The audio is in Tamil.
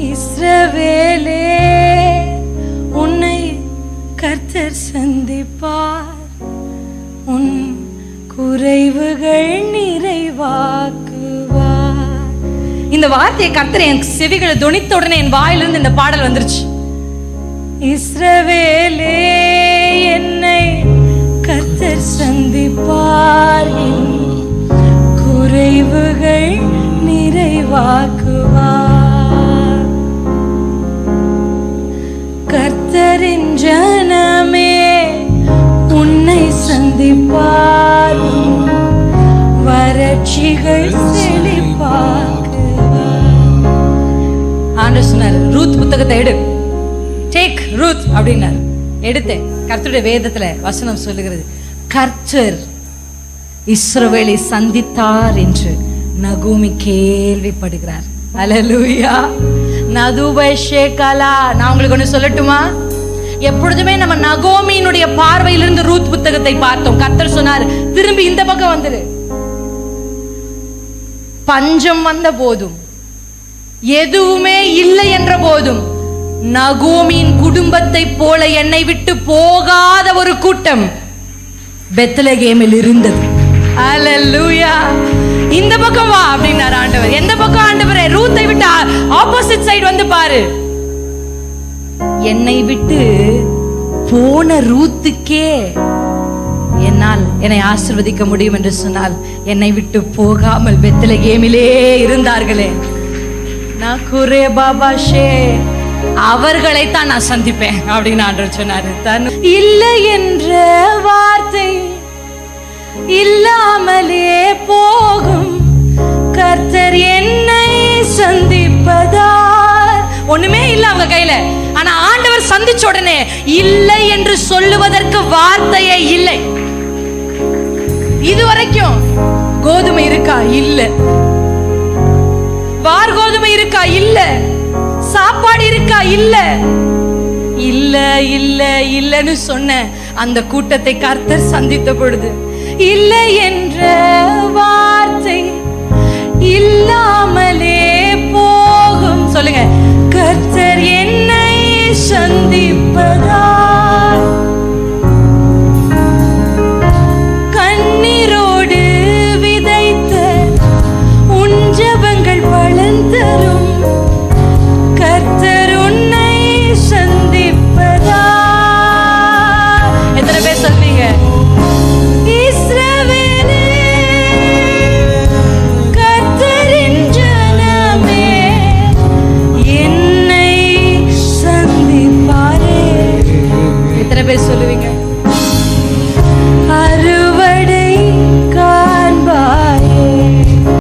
இஸ்ரவேலே உன்னை கர்த்தர் சந்திப்பார், உன் குறைவுகள் நிறைவாக்குவார். இந்த வார்த்தையை கர்த்தர் என் செவிகளை தொனித்த உடனே என் வாயிலிருந்து இந்த பாடல் வந்துருச்சு. இஸ்ரவேலே என்னை கர்த்தர் சந்திப்பார், என் குறைவுகள் நிறைவாக்குவார். கர்த்தரின் ஜனமே உன்னை சந்திப்பார், வறட்சிகள் செழிப்பாக்குவார். ஆண்டவர் சொன்னார், ரூத் புத்தகத்தை எடு, டேக் ரூத் அப்படின்னாரு. எடுத்தேன். கர்த்தருடைய வேதத்துல வசனம் சொல்லுகிறது, கர்த்தர் இஸ்ரவேலை சந்தித்தார் என்று நகோமி கேள்விப்படுகிறார். அல்லேலூயா. நதுபஷேகலா. நான் உங்களுக்கு ஒன்று சொல்லட்டுமா? எப்பொழுதுமே நம்ம நகோமியினுடைய பார்வையிலிருந்து ரூத் புத்தகத்தை பார்த்தோம். கர்த்தர் சொன்னார், திரும்பி இந்த பக்கம் வந்துரு. பஞ்சம் வந்த போதும், எதுவுமே இல்லை என்ற போதும், நகோமியின் குடும்பத்தை போல என்னை விட்டு போகாத ஒரு கூட்டம் பெத்லகேமில் இருந்தது. அல்லேலூயா. இந்த பக்கம் வா அப்படின்னாரு ஆண்டவர். எந்த பக்கம் ஆண்டவரே? ரூத்தை விட்டு ஆப்போசிட் சைடு வந்து பாரு. என்னை விட்டு போன ரூத்துக்கே என்னால் என்னை ஆசீர்வதிக்க முடியும் என்று சொன்னால், என்னை விட்டு போகாமல் பெத்லகேமிலே இருந்தார்களே, நான் குரே பாபாஷே, அவர்களைத்தான் நான் சந்திப்பேன் அப்படின்னு ஆண்டவர் சொன்னாரு. இல்லை என்ற வார்த்தை இல்லாமலே போகும், கர்த்தர் என்னை சந்திப்பதால். ஒண்ணுமே இல்ல அவங்க கையில, ஆனா ஆண்டவர் சந்திச்ச உடனே இல்லை என்று சொல்லுவதற்கு வார்த்தையே இல்லை. இதுவரைக்கும் கோதுமை இருக்கா? இல்ல. வார் கோதுமை இருக்கா? இல்ல. சாப்பாடு இருக்கா? இல்ல. இல்ல இல்ல இல்லன்னு சொன்ன அந்த கூட்டத்தை கர்த்தர் சந்தித்த பொழுது, இல்லை என்ற வார்த்தை இல்லாமலே போகும். சொல்லுங்க, கர்த்தர் என்னை சந்திப்பதால். கண்ணீரோடு விதைத்த உன் ஜெபங்கள் பலன் தரும், கர்த்தர் உன்னை சந்திப்பதால். எத்தனை பேர் சொல்றீங்க? இஸ்ரவேலே கர்த்தரின் ஜனமே என்னை சந்திப்பாரே. எத்தனை பேர் சொல்லுவீங்க? அரு